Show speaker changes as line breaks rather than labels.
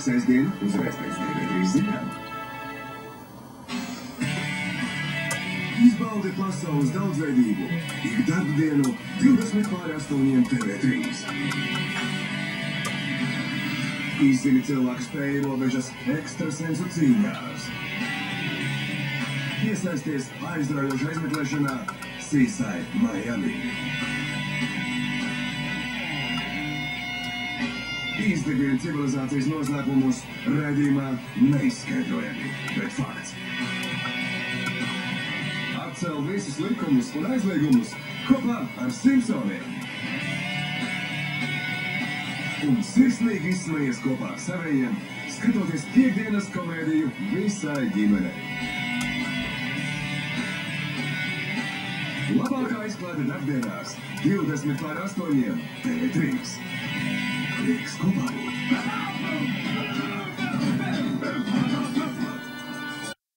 Sestdien uzreiz pēc TV3 ziņām. Izbaudi pasaules daudzveidību. Ik darba dienu 20:08 TV3. Izzini cilvēku spēju robežas ekstrasensu cīņās. Iesaisties aizraujošā izmeklēšanā Seaside, Miami. Izdevieni civilizācijas noslēpumus raidījumā neizskaidrojami, bet fakts. Atcel visus likumus un aizliegumus kopā ar Simpsoniem. Un sirsnīgi izsmējies kopā ar savējiem, skatoties piekdienas komēdiju visai ģimenei. Labākā izklāde darbdienās 20:08 TV3. Prieks kopā būt!